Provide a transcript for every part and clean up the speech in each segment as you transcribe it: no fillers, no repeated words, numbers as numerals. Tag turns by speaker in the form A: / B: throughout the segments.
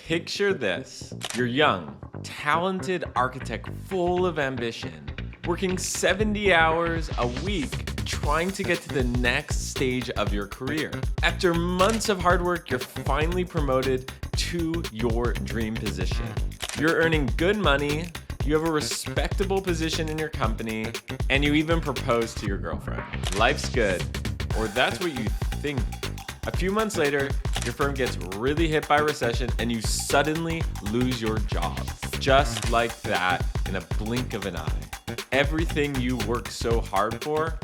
A: Picture this. You're young, talented architect full of ambition, working 70 hours a week trying to get to the next stage of your career. After months of hard work, you're finally promoted to your dream position. You're earning good money, you have a respectable position in your company, and you even propose to your girlfriend. Life's good, or that's what you think. A few months later, your firm gets really hit by a recession and you suddenly lose your job. Just like that, in a blink of an eye. Everything you worked so hard for,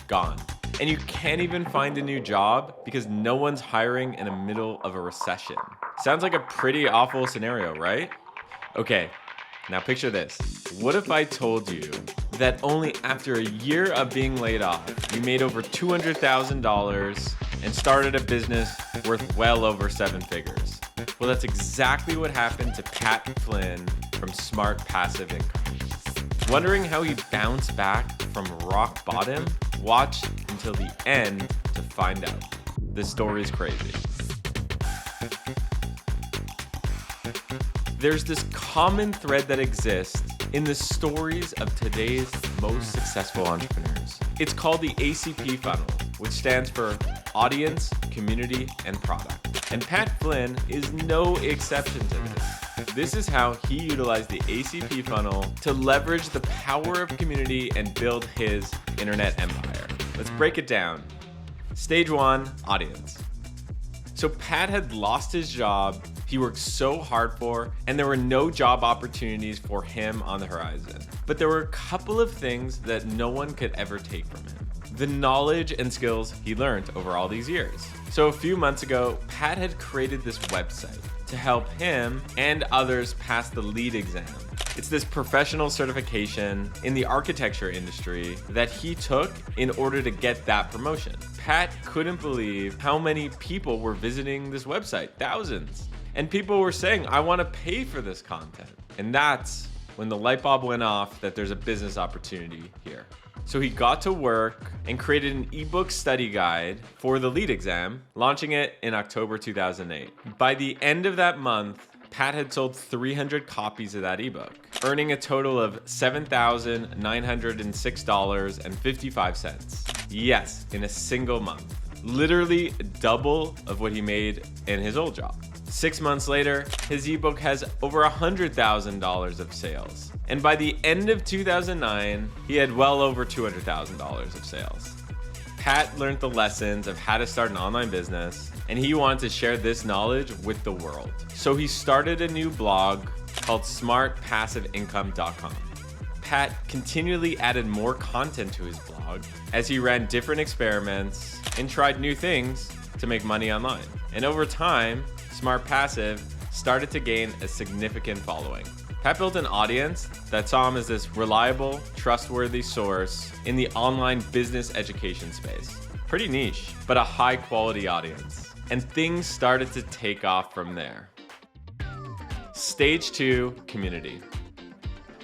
A: gone. And you can't even find a new job because no one's hiring in the middle of a recession. Sounds like a pretty awful scenario, right? Okay, now picture this. What if I told you that only after a year of being laid off, you made over $200,000 and started a business worth well over 7 figures? Well, that's exactly what happened to Pat Flynn from Smart Passive Income. Wondering how he bounced back from rock bottom? Watch until the end to find out. This story is crazy. There's this common thread that exists in the stories of today's most successful entrepreneurs. It's called the ACP funnel, which stands for Audience, Community, and Product. And Pat Flynn is no exception to this. This is how he utilized the ACP funnel to leverage the power of community and build his internet empire. Let's break it down. Stage 1, audience. So Pat had lost his job he worked so hard for, and there were no job opportunities for him on the horizon. But there were a couple of things that no one could ever take from him. The knowledge and skills he learned over all these years. So a few months ago, Pat had created this website to help him and others pass the LEED exam. It's this professional certification in the architecture industry that he took in order to get that promotion. Pat couldn't believe how many people were visiting this website, thousands. And people were saying, I want to pay for this content. And that's when the light bulb went off that there's a business opportunity here. So he got to work and created an ebook study guide for the LEED exam, launching it in October 2008. By the end of that month, Pat had sold 300 copies of that ebook, earning a total of $7,906.55. Yes, in a single month. Literally double of what he made in his old job. 6 months later, his ebook has over $100,000 of sales. And by the end of 2009, he had well over $200,000 of sales. Pat learned the lessons of how to start an online business, and he wanted to share this knowledge with the world. So he started a new blog called smartpassiveincome.com. Pat continually added more content to his blog as he ran different experiments and tried new things to make money online. And over time, Smart Passive started to gain a significant following. Pat built an audience that saw him as this reliable, trustworthy source in the online business education space. Pretty niche, but a high quality audience. And things started to take off from there. Stage 2, community.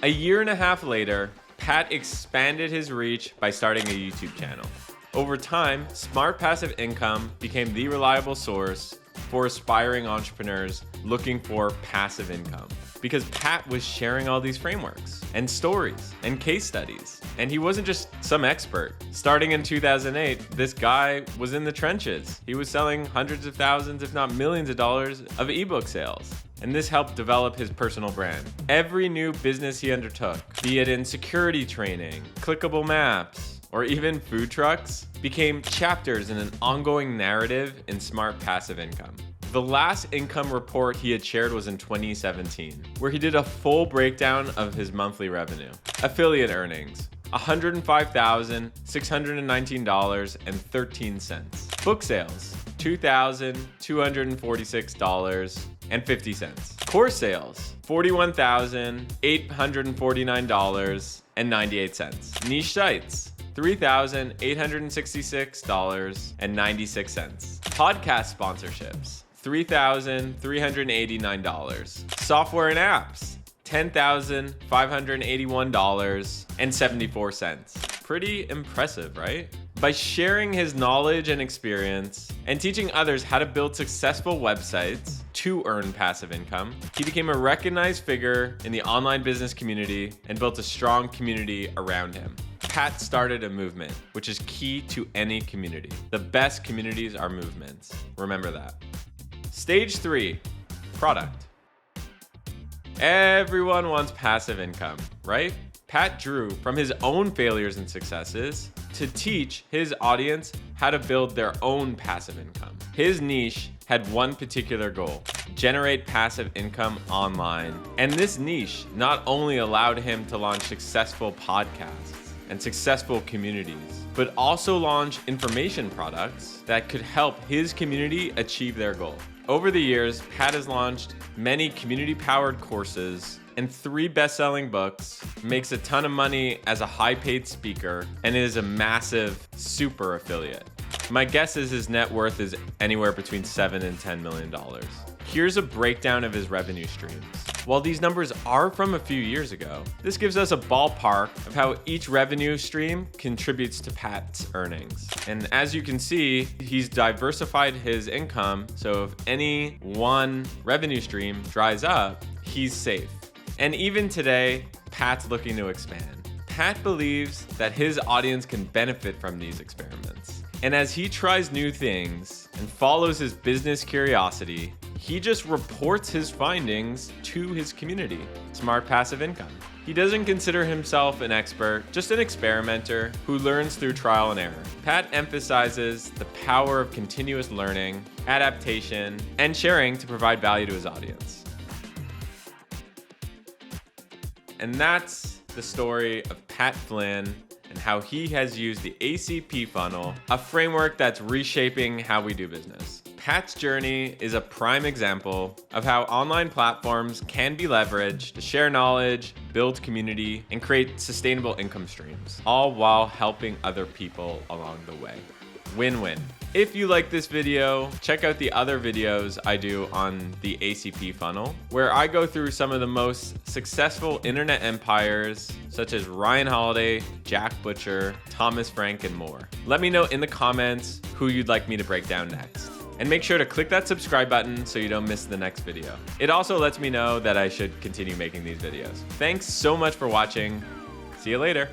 A: A year and a half later, Pat expanded his reach by starting a YouTube channel. Over time, Smart Passive Income became the reliable source for aspiring entrepreneurs looking for passive income. Because Pat was sharing all these frameworks and stories and case studies. And he wasn't just some expert. Starting in 2008, this guy was in the trenches. He was selling hundreds of thousands, if not millions of dollars of ebook sales. And this helped develop his personal brand. Every new business he undertook, be it in security training, clickable maps, or even food trucks, became chapters in an ongoing narrative in Smart Passive Income. The last income report he had shared was in 2017, where he did a full breakdown of his monthly revenue. Affiliate earnings, $105,619.13. Book sales, $2,246.50. Course sales, $41,849.98. Niche sites, $3,866.96. Podcast sponsorships, $3,389. Software and apps, $10,581.74. Pretty impressive, right? By sharing his knowledge and experience and teaching others how to build successful websites, to earn passive income, he became a recognized figure in the online business community and built a strong community around him. Pat started a movement, which is key to any community. The best communities are movements. Remember that. Stage 3, product. Everyone wants passive income, right? Pat drew from his own failures and successes to teach his audience how to build their own passive income. His niche had one particular goal: generate passive income online. And this niche not only allowed him to launch successful podcasts and successful communities, but also launch information products that could help his community achieve their goal. Over the years, Pat has launched many community-powered courses and 3 best-selling books, makes a ton of money as a high-paid speaker, and is a massive super affiliate. My guess is his net worth is anywhere between $7 and $10 million. Here's a breakdown of his revenue streams. While these numbers are from a few years ago, this gives us a ballpark of how each revenue stream contributes to Pat's earnings. And as you can see, he's diversified his income, so if any one revenue stream dries up, he's safe. And even today, Pat's looking to expand. Pat believes that his audience can benefit from these experiments. And as he tries new things and follows his business curiosity, he just reports his findings to his community. Smart passive income. He doesn't consider himself an expert, just an experimenter who learns through trial and error. Pat emphasizes the power of continuous learning, adaptation, and sharing to provide value to his audience. And that's the story of Pat Flynn and how he has used the ACP funnel, a framework that's reshaping how we do business. Pat's journey is a prime example of how online platforms can be leveraged to share knowledge, build community, and create sustainable income streams, all while helping other people along the way. Win-win. If you like this video, check out the other videos I do on the ACP funnel, where I go through some of the most successful internet empires, such as Ryan Holiday, Jack Butcher, Thomas Frank, and more. Let me know in the comments who you'd like me to break down next. And make sure to click that subscribe button so you don't miss the next video. It also lets me know that I should continue making these videos. Thanks so much for watching. See you later.